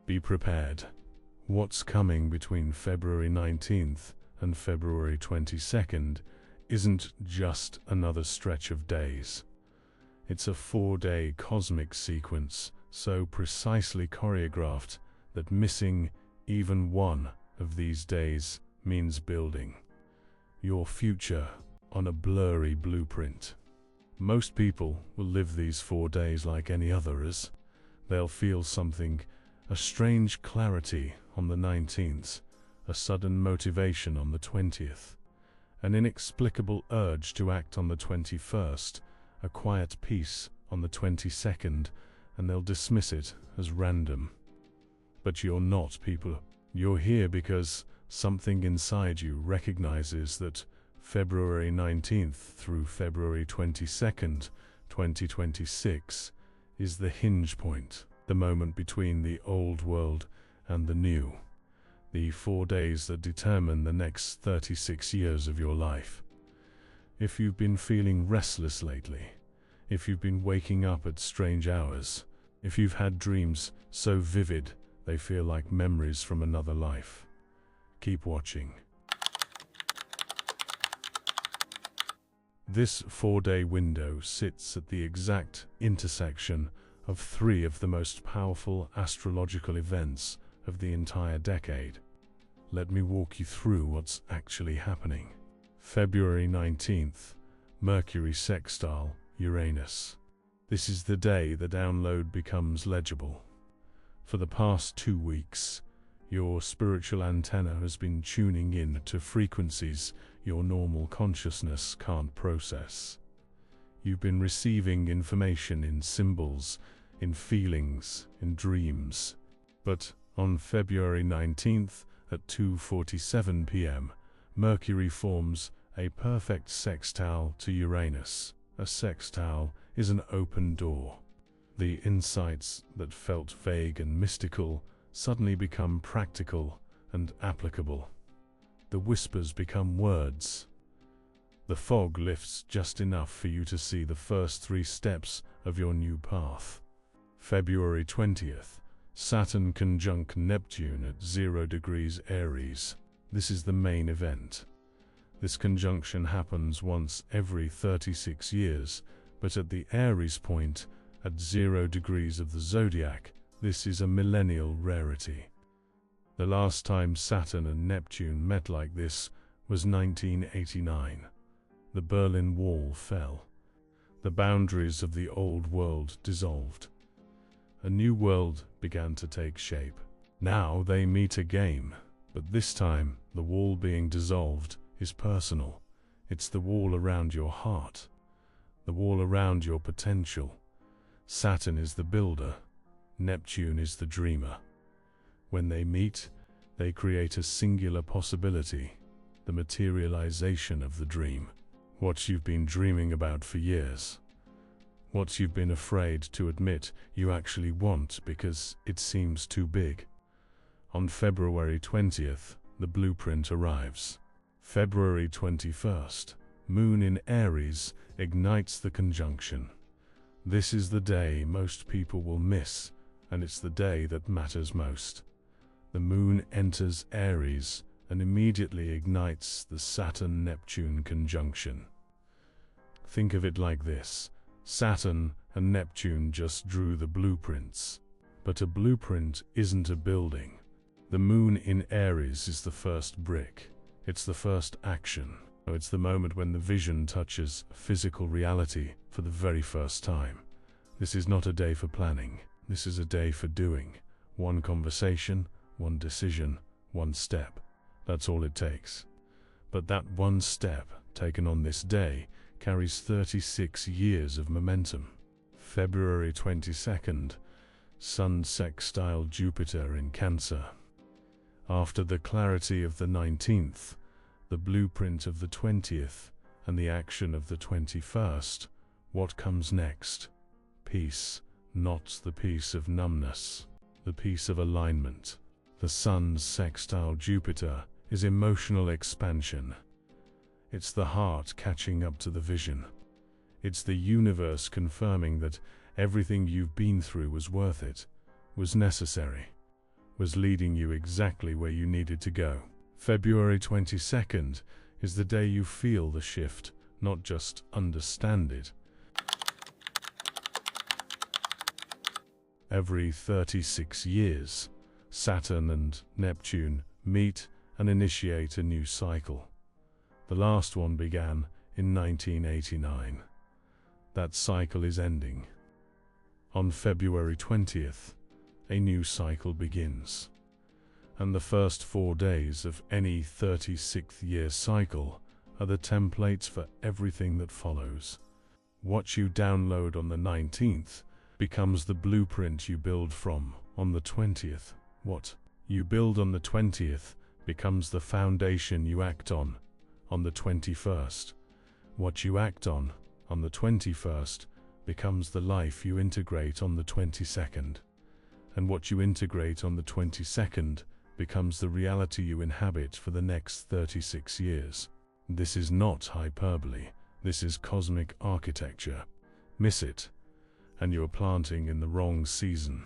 Be prepared. What's coming between February 19th and February 22nd isn't just another stretch of days. It's a 4-day cosmic sequence so precisely choreographed that missing even one of these days means building your future on a blurry blueprint. Most people will live these 4 days like any others. They'll feel something, a strange clarity on the 19th, a sudden motivation on the 20th, an inexplicable urge to act on the 21st, a quiet peace on the 22nd, and they'll dismiss it as random. But you're not, people. You're here because something inside you recognizes that February 19th through February 22nd, 2026 is the hinge point, the moment between the old world and the new, the 4 days that determine the next 36 years of your life. If you've been feeling restless lately, if you've been waking up at strange hours, if you've had dreams so vivid they feel like memories from another life, keep watching. This 4-day window sits at the exact intersection of 3 of the most powerful astrological events of the entire decade. Let me walk you through what's actually happening. February 19th, Mercury sextile Uranus. This is the day the download becomes legible. For the past 2 weeks, your spiritual antenna has been tuning in to frequencies your normal consciousness can't process. You've been receiving information in symbols, in feelings, in dreams. But on February 19th at 2:47 p.m., Mercury forms a perfect sextile to Uranus. A sextile is an open door. The insights that felt vague and mystical suddenly become practical and applicable. The whispers become words. The fog lifts just enough for you to see the first 3 steps of your new path. February 20th, Saturn conjunct Neptune at 0 degrees Aries. This is the main event. This conjunction happens once every 36 years, but at the Aries point, at 0 degrees of the zodiac, this is a millennial rarity. The last time Saturn and Neptune met like this was 1989. The Berlin Wall fell. The boundaries of the old world dissolved. A new world began to take shape. Now they meet again, but this time the wall being dissolved is personal. It's the wall around your heart, the wall around your potential. Saturn is the builder, Neptune is the dreamer. When they meet, they create a singular possibility, the materialization of the dream. What you've been dreaming about for years. What you've been afraid to admit you actually want because it seems too big. On February 20th, the blueprint arrives. February 21st, Moon in Aries ignites the conjunction. This is the day most people will miss, and it's the day that matters most. The Moon enters Aries and immediately ignites the Saturn-Neptune conjunction. Think of it like this. Saturn and Neptune just drew the blueprints. But a blueprint isn't a building. The Moon in Aries is the first brick. It's the first action. It's the moment when the vision touches physical reality for the very first time. This is not a day for planning. This is a day for doing. One conversation, one decision, one step. That's all it takes. But that one step, taken on this day, carries 36 years of momentum. February 22nd, Sun sextile Jupiter in Cancer. After the clarity of the 19th, the blueprint of the 20th, and the action of the 21st, what comes next? Peace, not the peace of numbness, the peace of alignment. The Sun's sextile Jupiter is emotional expansion. It's the heart catching up to the vision. It's the universe confirming that everything you've been through was worth it, was necessary. was leading you exactly where you needed to go. February 22nd is the day you feel the shift, not just understand it. Every 36 years, Saturn and Neptune meet and initiate a new cycle. The last one began in 1989. That cycle is ending. On February 20th, a new cycle begins. And the first 4 days of any 36th year cycle are the templates for everything that follows. What you download on the 19th becomes the blueprint you build from on the 20th. What you build on the 20th becomes the foundation you act on the 21st. What you act on the 21st becomes the life you integrate on the 22nd. And what you integrate on the 22nd becomes the reality you inhabit for the next 36 years. This is not hyperbole. This is cosmic architecture. Miss it, and you are planting in the wrong season.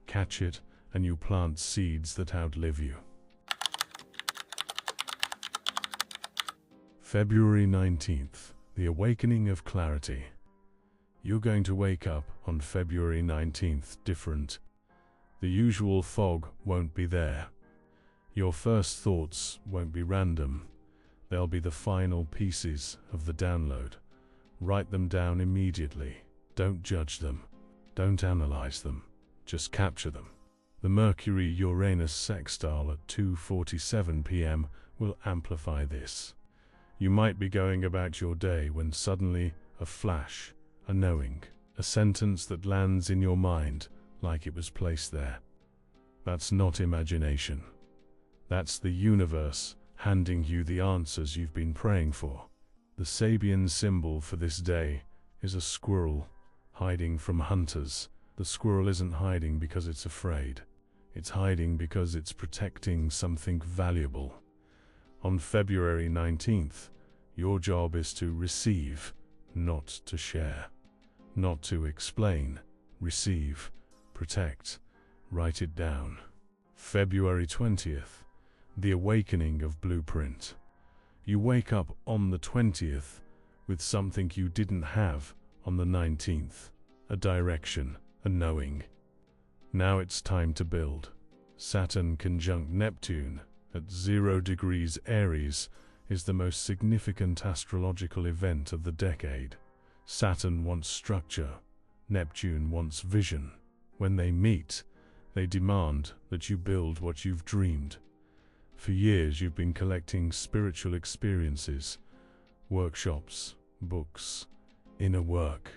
Catch it, and you plant seeds that outlive you. February 19th, the awakening of clarity. You're going to wake up on February 19th different. The usual fog won't be there. Your first thoughts won't be random. They'll be the final pieces of the download. Write them down immediately. Don't judge them. Don't analyze them. Just capture them. The Mercury-Uranus sextile at 2:47 p.m. will amplify this. You might be going about your day when suddenly a flash, a knowing, a sentence that lands in your mind like it was placed there. That's not imagination. That's the universe handing you the answers you've been praying for. The Sabian symbol for this day is a squirrel hiding from hunters. The squirrel isn't hiding because it's afraid. It's hiding because it's protecting something valuable. On February 19th, your job is to receive, not to share. Not to explain. Receive. Protect. Write it down. February 20th, the awakening of blueprint. You wake up on the 20th with something you didn't have on the 19th. A direction, a knowing. Now it's time to build. Saturn conjunct Neptune at 0 degrees Aries is the most significant astrological event of the decade. Saturn wants structure. Neptune wants vision. When they meet, they demand that you build what you've dreamed. For years you've been collecting spiritual experiences, workshops, books, inner work.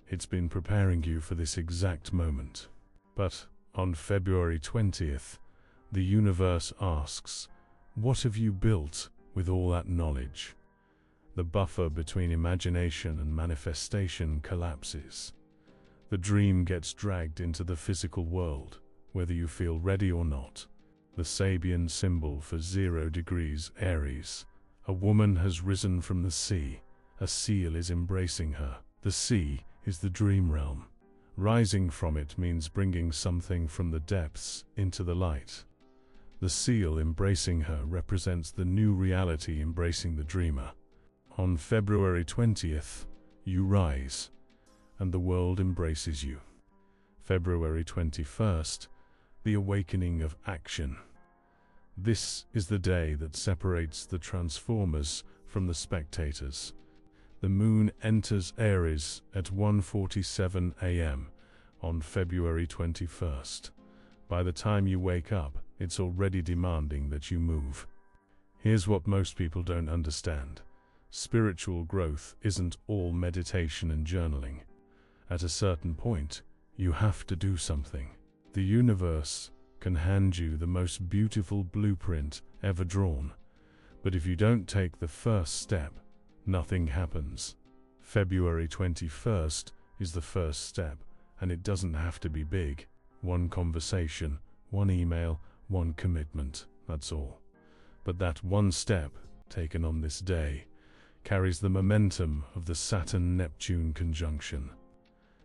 It's been preparing you for this exact moment. But on February 20th, the universe asks, what have you built with all that knowledge? The buffer between imagination and manifestation collapses. The dream gets dragged into the physical world, whether you feel ready or not. The Sabian symbol for 0 degrees Aries. A woman has risen from the sea. A seal is embracing her. The sea is the dream realm. Rising from it means bringing something from the depths into the light. The seal embracing her represents the new reality embracing the dreamer. On February 20th, you rise, and the world embraces you. February 21st, the awakening of action. This is the day that separates the transformers from the spectators. The moon enters Aries at 1:47 a.m. on February 21st. By the time you wake up, it's already demanding that you move. Here's what most people don't understand. Spiritual growth isn't all meditation and journaling. At a certain point, you have to do something. The universe can hand you the most beautiful blueprint ever drawn, but if you don't take the first step, nothing happens. February 21st is the first step, and it doesn't have to be big. One conversation, one email, one commitment, that's all. But that one step, taken on this day, carries the momentum of the Saturn-Neptune conjunction.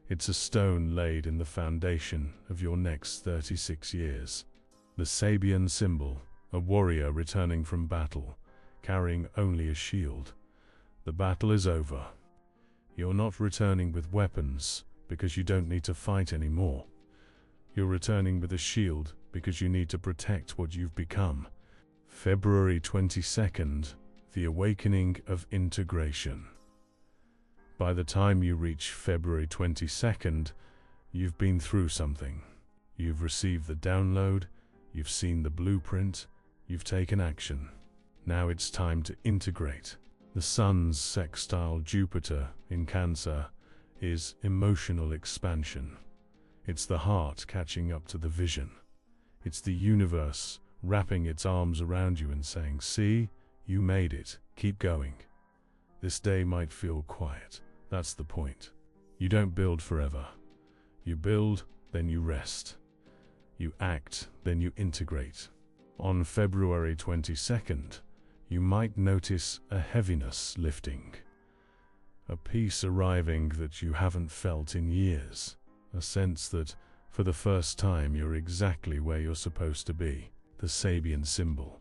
It's a stone laid in the foundation of your next 36 years. The Sabian symbol, a warrior returning from battle, carrying only a shield. The battle is over. You're not returning with weapons because you don't need to fight anymore. You're returning with a shield because you need to protect what you've become. February 22nd, the awakening of integration. By the time you reach February 22nd, you've been through something. You've received the download, you've seen the blueprint, you've taken action. Now it's time to integrate. The Sun's sextile Jupiter in Cancer is emotional expansion. It's the heart catching up to the vision. It's the universe wrapping its arms around you and saying, "See, you made it, keep going." This day might feel quiet. That's the point. You don't build forever. You build, then you rest. You act, then you integrate. On February 22nd, you might notice a heaviness lifting. A peace arriving that you haven't felt in years. A sense that, for the first time, you're exactly where you're supposed to be. The Sabian symbol.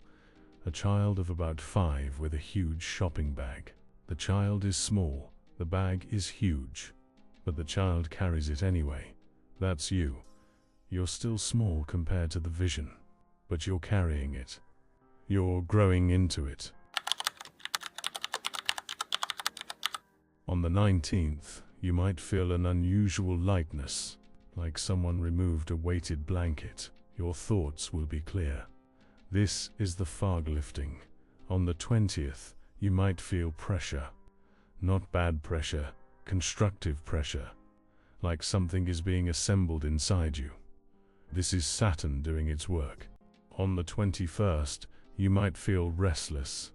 A child of about 5 with a huge shopping bag. The child is small, the bag is huge, but the child carries it anyway. That's you. You're still small compared to the vision, but you're carrying it. You're growing into it. On the 19th, you might feel an unusual lightness, like someone removed a weighted blanket. Your thoughts will be clear. This is the fog lifting. On the 20th, you might feel pressure. Not bad pressure, constructive pressure. Like something is being assembled inside you. This is Saturn doing its work. On the 21st, you might feel restless,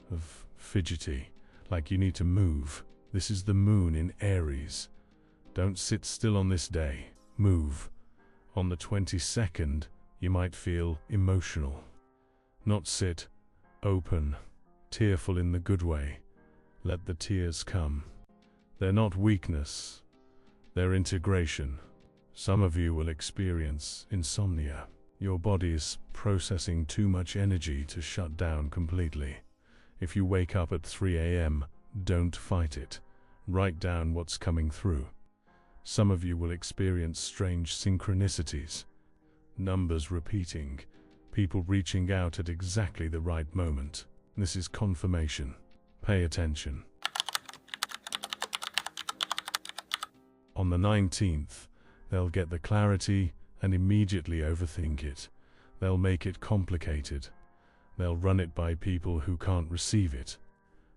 fidgety, like you need to move. This is the moon in Aries. Don't sit still on this day. Move. On the 22nd, you might feel emotional. Not sit, open, tearful in the good way. Let the tears come. They're not weakness. They're integration. Some of you will experience insomnia. Your body is processing too much energy to shut down completely. If you wake up at 3 a.m., don't fight it. Write down what's coming through. Some of you will experience strange synchronicities. Numbers repeating. People reaching out at exactly the right moment. This is confirmation. Pay attention. On the 19th, they'll get the clarity and immediately overthink it. They'll make it complicated. They'll run it by people who can't receive it.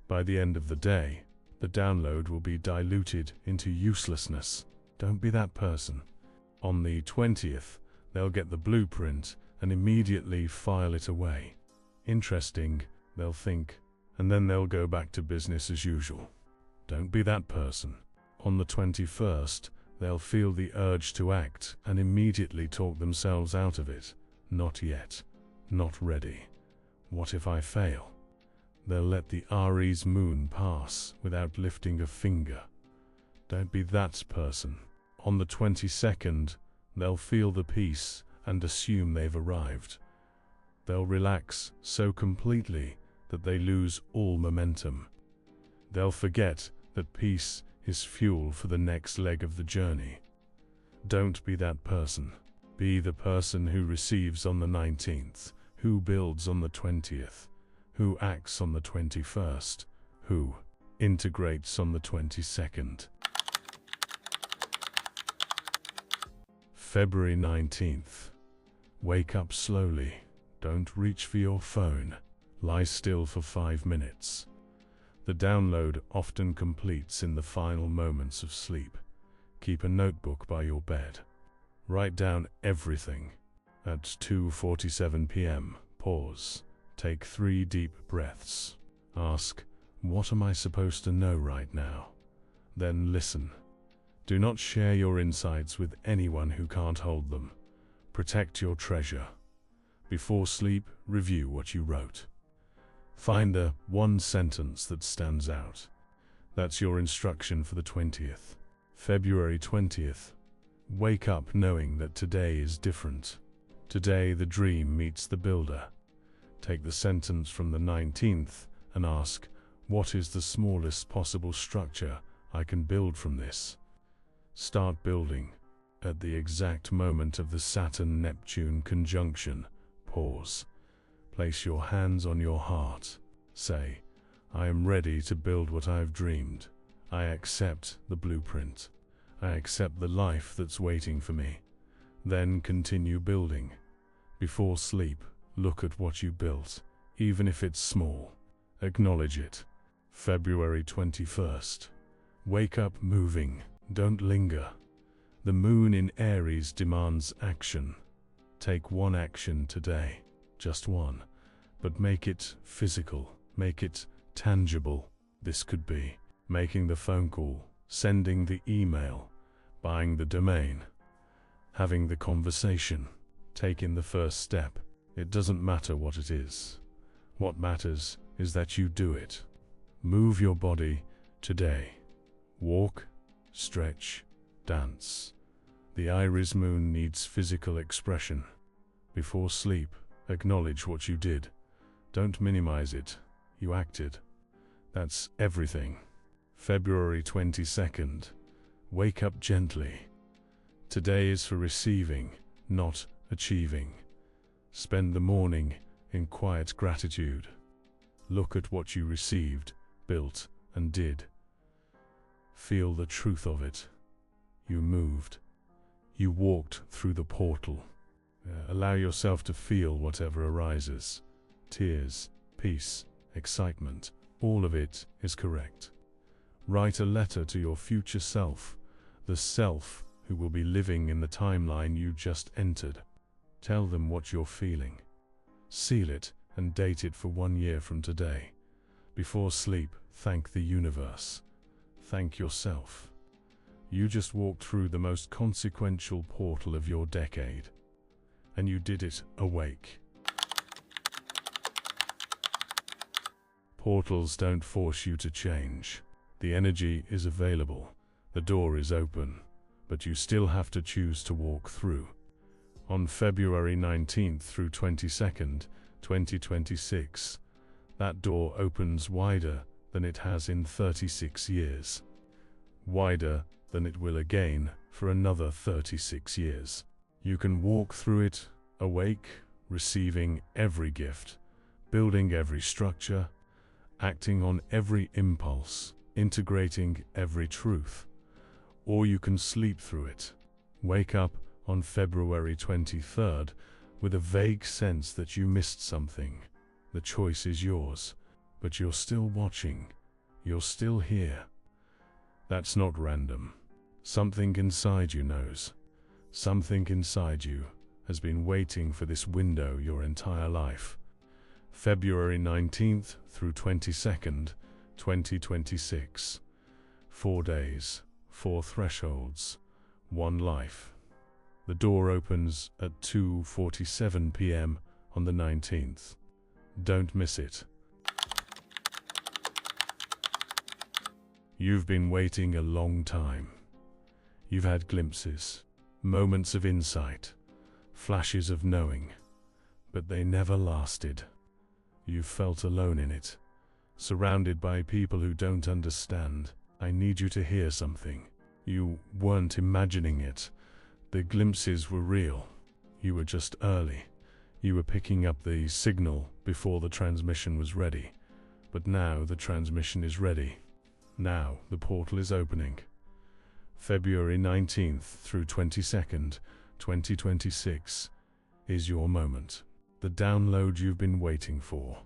By the end of the day, the download will be diluted into uselessness. Don't be that person. On the 20th, they'll get the blueprint and immediately file it away. Interesting, they'll think, and then they'll go back to business as usual. Don't be that person. On the 21st, they'll feel the urge to act and immediately talk themselves out of it. Not yet. Not ready. What if I fail? They'll let the Aries moon pass without lifting a finger. Don't be that person. On the 22nd, they'll feel the peace and assume they've arrived. They'll relax so completely that they lose all momentum. They'll forget that peace is fuel for the next leg of the journey. Don't be that person. Be the person who receives on the 19th, who builds on the 20th, who acts on the 21st, who integrates on the 22nd. February 19th. Wake up slowly. Don't reach for your phone. Lie still for 5 minutes. The download often completes in the final moments of sleep. Keep a notebook by your bed. Write down everything. At 2:47 p.m., pause. Take 3 deep breaths. Ask, what am I supposed to know right now? Then listen. Do not share your insights with anyone who can't hold them. Protect your treasure. Before sleep, review what you wrote. Find the one sentence that stands out. That's your instruction for the 20th. February 20th. Wake up knowing that today is different. Today the dream meets the builder. Take the sentence from the 19th and ask, what is the smallest possible structure I can build from this? Start building. At the exact moment of the Saturn-Neptune conjunction, pause. Place your hands on your heart. Say, I am ready to build what I have dreamed. I accept the blueprint. I accept the life that's waiting for me. Then continue building. Before sleep, look at what you built, even if it's small. Acknowledge it. February 21st. Wake up moving. Don't linger. The moon in Aries demands action. Take one action today. Just one. But make it physical. Make it tangible. This could be making the phone call, sending the email, buying the domain, having the conversation, taking the first step. It doesn't matter what it is. What matters is that you do it. Move your body today. Walk, stretch, dance. The Aries moon needs physical expression. Before sleep, acknowledge what you did. Don't minimize it. You acted. That's everything. February 22nd. Wake up gently. Today is for receiving, not achieving. Spend the morning in quiet gratitude. Look at what you received, built, and did. Feel the truth of it. You moved. You walked through the portal. Allow yourself to feel whatever arises. Tears, peace, excitement, all of it is correct. Write a letter to your future self, the self who will be living in the timeline you just entered. Tell them what you're feeling. Seal it and date it for 1 year from today. Before sleep, thank the universe. Thank yourself. You just walked through the most consequential portal of your decade. And you did it awake. Portals don't force you to change. The energy is available. The door is open. But you still have to choose to walk through. On February 19th through 22nd, 2026, that door opens wider than it has in 36 years. Wider than it will again for another 36 years. You can walk through it, awake, receiving every gift, building every structure, acting on every impulse, integrating every truth. Or you can sleep through it. Wake up on February 23rd with a vague sense that you missed something. The choice is yours, but you're still watching. You're still here. That's not random. Something inside you knows. Something inside you has been waiting for this window your entire life. February 19th through 22nd, 2026. 4 days, 4 thresholds, 1 life. The door opens at 2:47 p.m. on the 19th. Don't miss it. You've been waiting a long time. You've had glimpses, moments of insight, flashes of knowing, but they never lasted. You've felt alone in it, surrounded by people who don't understand. I need you to hear something. You weren't imagining it. The glimpses were real. You were just early. You were picking up the signal before the transmission was ready. But now the transmission is ready. Now the portal is opening. February 19th through 22nd, 2026 is your moment. The download you've been waiting for.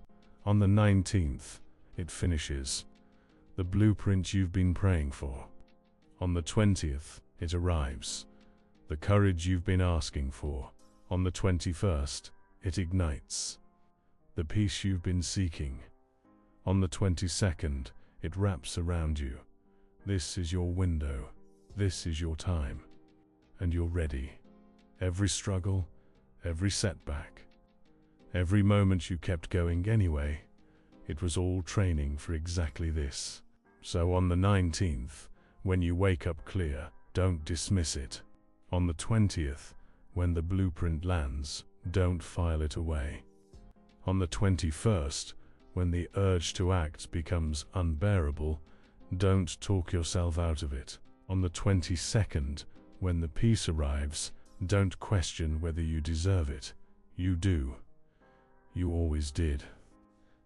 On the 19th, it finishes. The blueprint you've been praying for. On the 20th, it arrives. The courage you've been asking for. On the 21st, it ignites. The peace you've been seeking. On the 22nd, it wraps around you. This is your window. This is your time. And you're ready. Every struggle, every setback, every moment you kept going anyway, it was all training for exactly this. So on the 19th, when you wake up clear, don't dismiss it. On the 20th, when the blueprint lands, don't file it away. On the 21st, when the urge to act becomes unbearable, don't talk yourself out of it. On the 22nd, when the peace arrives, don't question whether you deserve it. You do. You always did.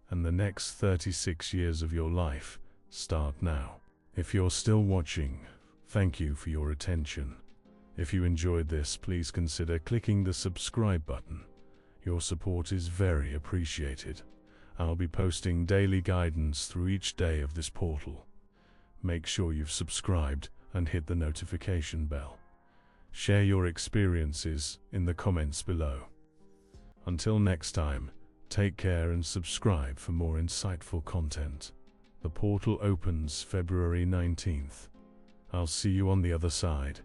And the next 36 years of your life start now. If you're still watching, thank you for your attention. If you enjoyed this, please consider clicking the subscribe button. Your support is very appreciated. I'll be posting daily guidance through each day of this portal. Make sure you've subscribed and hit the notification bell. Share your experiences in the comments below. Until next time, take care and subscribe for more insightful content. The portal opens February 19th. I'll see you on the other side.